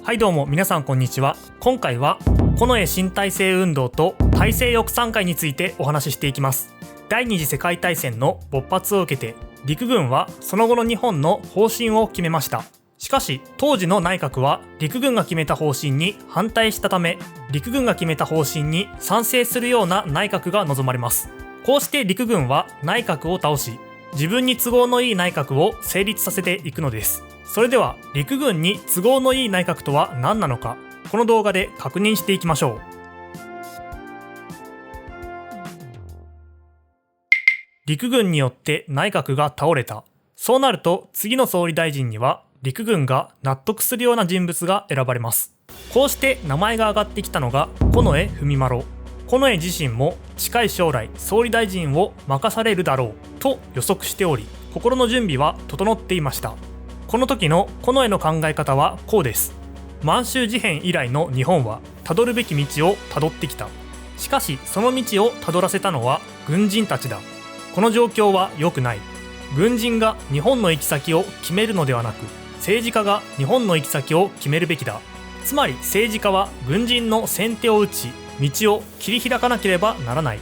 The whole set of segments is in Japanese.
はいどうも皆さんこんにちは。今回は近衛新体制運動と体制抑散会についてお話ししていきます。第二次世界大戦の勃発を受けて陸軍はその後の日本の方針を決めました。しかし当時の内閣は陸軍が決めた方針に反対したため、陸軍が決めた方針に賛成するような内閣が望まれます。こうして陸軍は内閣を倒し、自分に都合のいい内閣を成立させていくのです。それでは陸軍に都合のいい内閣とは何なのか、この動画で確認していきましょう。陸軍によって内閣が倒れた。そうなると次の総理大臣には陸軍が納得するような人物が選ばれます。こうして名前が挙がってきたのが近衛文麿。近衛自身も近い将来総理大臣を任されるだろうと予測しており、心の準備は整っていました。この時の近衛の考え方はこうです。満州事変以来の日本は辿るべき道を辿ってきた。しかしその道を辿らせたのは軍人たちだ。この状況は良くない。軍人が日本の行き先を決めるのではなく、政治家が日本の行き先を決めるべきだ。つまり政治家は軍人の先手を打ち、道を切り開かなければならない。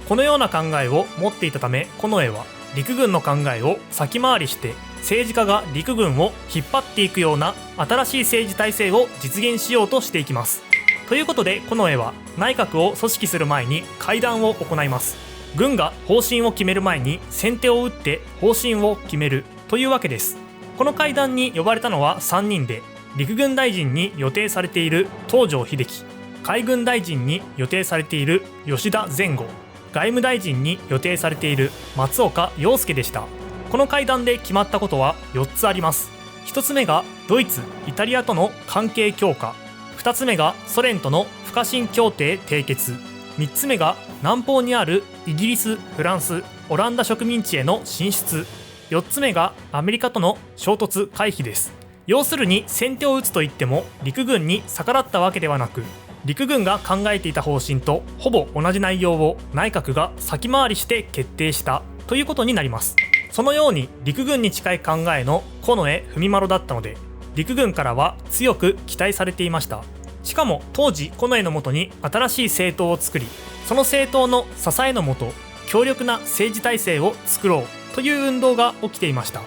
このような考えを持っていたため、近衛は陸軍の考えを先回りして政治家が陸軍を引っ張っていくような新しい政治体制を実現しようとしていきます。ということで近衛は内閣を組織する前に会談を行います。軍が方針を決める前に先手を打って方針を決めるというわけです。この会談に呼ばれたのは3人で、陸軍大臣に予定されている東条英機、海軍大臣に予定されている吉田前後、外務大臣に予定されている松岡洋介でした。この会談で決まったことは4つあります。1つ目がドイツ・イタリアとの関係強化、2つ目がソ連との不可侵協定締結、3つ目が南方にあるイギリス・フランス・オランダ植民地への進出、4つ目がアメリカとの衝突回避です。要するに先手を打つといっても陸軍に逆らったわけではなく、陸軍が考えていた方針とほぼ同じ内容を内閣が先回りして決定したということになります。そのように陸軍に近い考えの近衛文麿だったので、陸軍からは強く期待されていました。しかも当時近衛のもとに新しい政党を作り、その政党の支えのもと強力な政治体制を作ろうという運動が起きていました。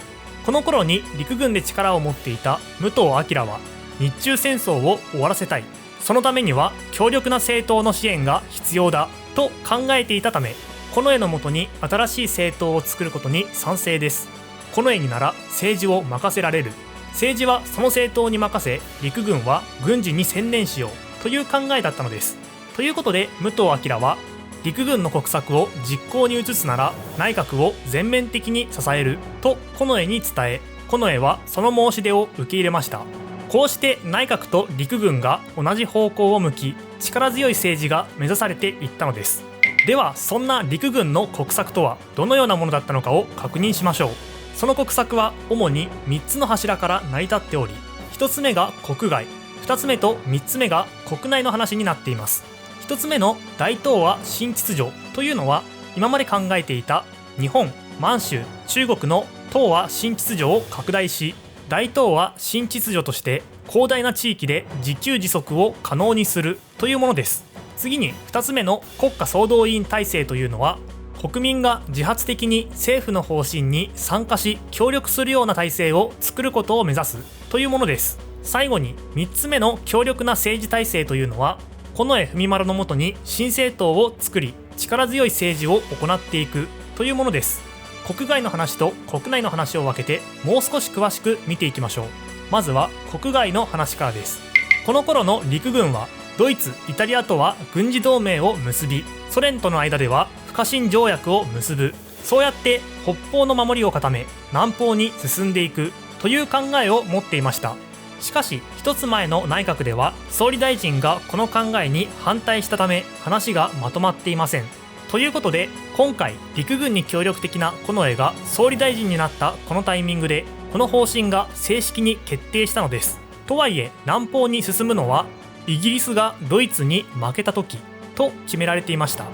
この頃に陸軍で力を持っていた武藤明は日中戦争を終わらせたい、そのためには強力な政党の支援が必要だと考えていたため、近衛のもとに新しい政党を作ることに賛成です。近衛になら政治を任せられる、政治はその政党に任せ、陸軍は軍事に専念しようという考えだったのです。ということで武藤明は陸軍の国策を実行に移すなら内閣を全面的に支えると近衛に伝え、近衛はその申し出を受け入れました。こうして内閣と陸軍が同じ方向を向き、力強い政治が目指されていったのです。ではそんな陸軍の国策とはどのようなものだったのかを確認しましょう。その国策は主に3つの柱から成り立っており、1つ目が国外、2つ目と3つ目が国内の話になっています。1つ目の大東亜新秩序というのは、今まで考えていた日本、満州、中国の東亜新秩序を拡大し、大東亜新秩序として広大な地域で自給自足を可能にするというものです。次に2つ目の国家総動員体制というのは、国民が自発的に政府の方針に参加し協力するような体制を作ることを目指すというものです。最後に3つ目の強力な政治体制というのは、近衛文麿のもとに新政党を作り力強い政治を行っていくというものです。国外の話と国内の話を分けてもう少し詳しく見ていきましょう。まずは国外の話からです。この頃の陸軍はドイツ・イタリアとは軍事同盟を結び、ソ連との間では不可侵条約を結ぶ、そうやって北方の守りを固め南方に進んでいくという考えを持っていました。しかし一つ前の内閣では総理大臣がこの考えに反対したため、話がまとまっていません。ということで今回陸軍に協力的な近衛が総理大臣になったこのタイミングで、この方針が正式に決定したのです。とはいえ南方に進むのはイギリスがドイツに負けた時と決められていました。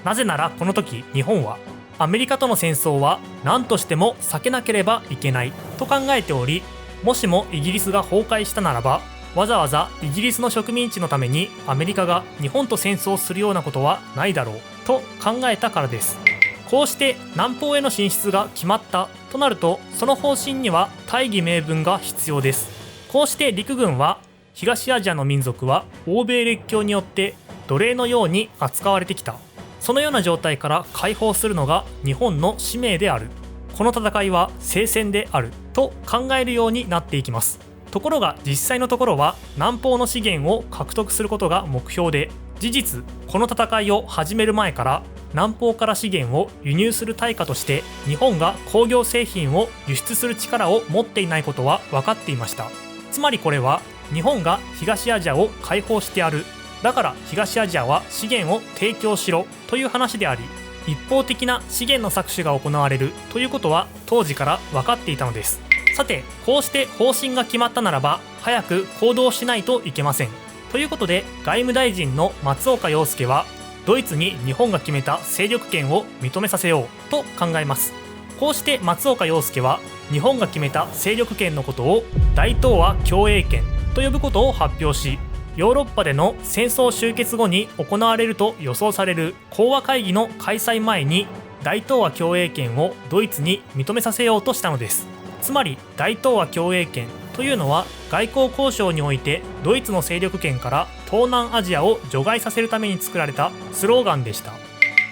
なぜならこの時日本はアメリカとの戦争は何としても避けなければいけないと考えており、もしもイギリスが崩壊したならばわざわざイギリスの植民地のためにアメリカが日本と戦争するようなことはないだろうと考えたからです。こうして南方への進出が決まったとなると、その方針には大義名分が必要です。こうして陸軍は東アジアの民族は欧米列強によって奴隷のように扱われてきた。そのような状態から解放するのが日本の使命である。この戦いは聖戦であると考えるようになっていきます。ところが実際のところは南方の資源を獲得することが目標で、事実この戦いを始める前から南方から資源を輸入する対価として日本が工業製品を輸出する力を持っていないことは分かっていました。つまりこれは日本が東アジアを解放してやる、だから東アジアは資源を提供しろという話であり、一方的な資源の搾取が行われるということは当時から分かっていたのです。さて、こうして方針が決まったならば早く行動しないといけません。ということで外務大臣の松岡洋右はドイツに日本が決めた勢力圏を認めさせようと考えます。こうして松岡洋右は日本が決めた勢力圏のことを大東亜共栄圏と呼ぶことを発表し、ヨーロッパでの戦争終結後に行われると予想される講和会議の開催前に大東亜共栄圏をドイツに認めさせようとしたのです。つまり大東亜共栄圏というのは外交交渉においてドイツの勢力圏から東南アジアを除外させるために作られたスローガンでした。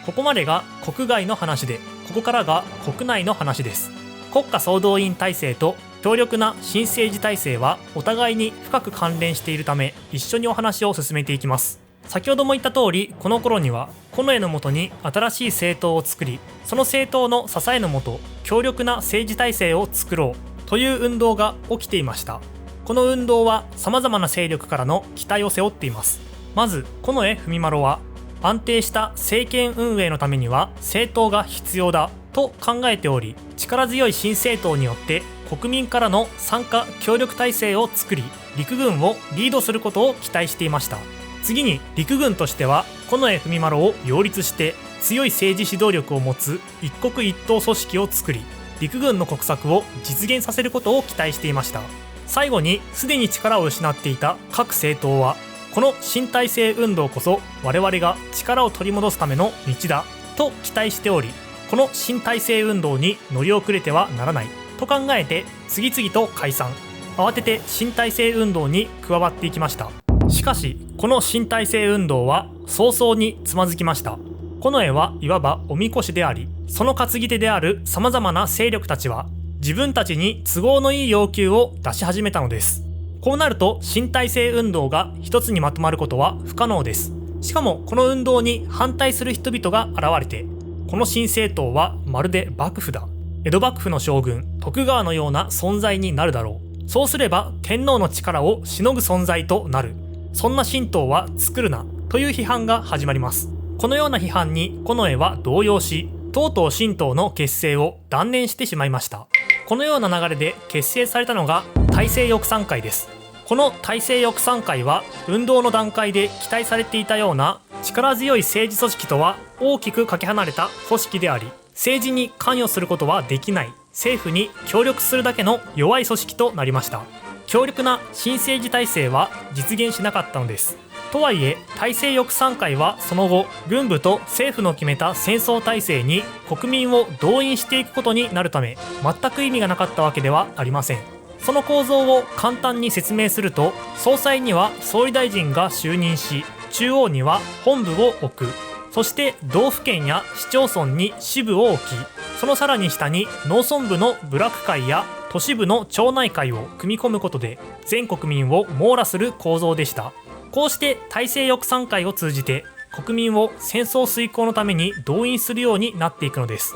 ここまでが国外の話で、ここからが国内の話です。国家総動員体制と強力な新政治体制はお互いに深く関連しているため、一緒にお話を進めていきます。先ほども言った通り、この頃には近衛のもとに新しい政党を作り、その政党の支えのもと強力な政治体制を作ろうという運動が起きていました。この運動は様々な勢力からの期待を背負っています。まず近衛文麿は、安定した政権運営のためには政党が必要だと考えており、力強い新政党によって国民からの参加協力体制を作り、陸軍をリードすることを期待していました。次に陸軍としては近衛文麿を擁立して強い政治指導力を持つ一国一党組織を作り、陸軍の国策を実現させることを期待していました。最後に、すでに力を失っていた各政党は、この新体制運動こそ我々が力を取り戻すための道だと期待しており、この新体制運動に乗り遅れてはならないと考えて次々と解散、慌てて新体制運動に加わっていきました。しかしこの新体制運動は早々につまずきました。近衛はいわばおみこしであり、その担ぎ手である様々な勢力たちは自分たちに都合のいい要求を出し始めたのです。こうなると新体制運動が一つにまとまることは不可能です。しかもこの運動に反対する人々が現れて、この新政党はまるで幕府だ、江戸幕府の将軍徳川のような存在になるだろう、そうすれば天皇の力をしのぐ存在となる、そんな新党は作るなという批判が始まります。このような批判に近衛は動揺し、とうとう新党の結成を断念してしまいました。このような流れで結成されたのが大政翼賛会です。この大政翼賛会は運動の段階で期待されていたような力強い政治組織とは大きくかけ離れた組織であり、政治に関与することはできない、政府に協力するだけの弱い組織となりました。強力な新政治体制は実現しなかったのです。とはいえ大政翼賛会はその後、軍部と政府の決めた戦争体制に国民を動員していくことになるため、全く意味がなかったわけではありません。その構造を簡単に説明すると、総裁には総理大臣が就任し、中央には本部を置く、そして道府県や市町村に支部を置き、そのさらに下に農村部の部落会や都市部の町内会を組み込むことで全国民を網羅する構造でした。こうして大政翼賛会を通じて国民を戦争遂行のために動員するようになっていくのです。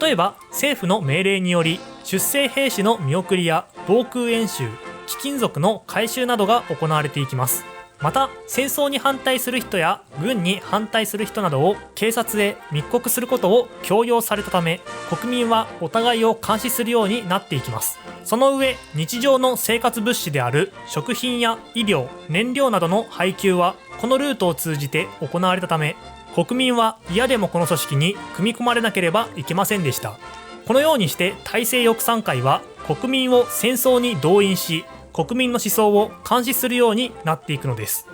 例えば政府の命令により出征兵士の見送りや防空演習、貴金属の回収などが行われていきます。また戦争に反対する人や軍に反対する人などを警察へ密告することを強要されたため、国民はお互いを監視するようになっていきます。その上、日常の生活物資である食品や医療、燃料などの配給はこのルートを通じて行われたため、国民は嫌でもこの組織に組み込まれなければいけませんでした。このようにして大政翼賛会は国民を戦争に動員し、国民の思想を監視するようになっていくのです。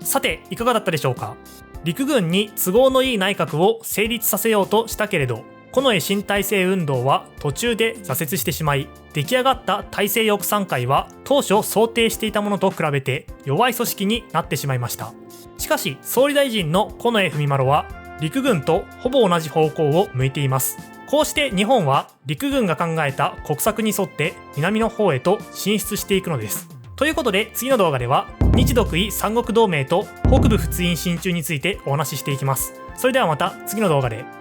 さて、いかがだったでしょうか。陸軍に都合のいい内閣を成立させようとしたけれど、近衛新体制運動は途中で挫折してしまい、出来上がった体制翼賛会は当初想定していたものと比べて弱い組織になってしまいました。しかし総理大臣の近衛文麿は陸軍とほぼ同じ方向を向いています。こうして日本は陸軍が考えた国策に沿って南の方へと進出していくのです。ということで次の動画では日独伊三国同盟と北部仏印進駐についてお話ししていきます。それではまた次の動画で。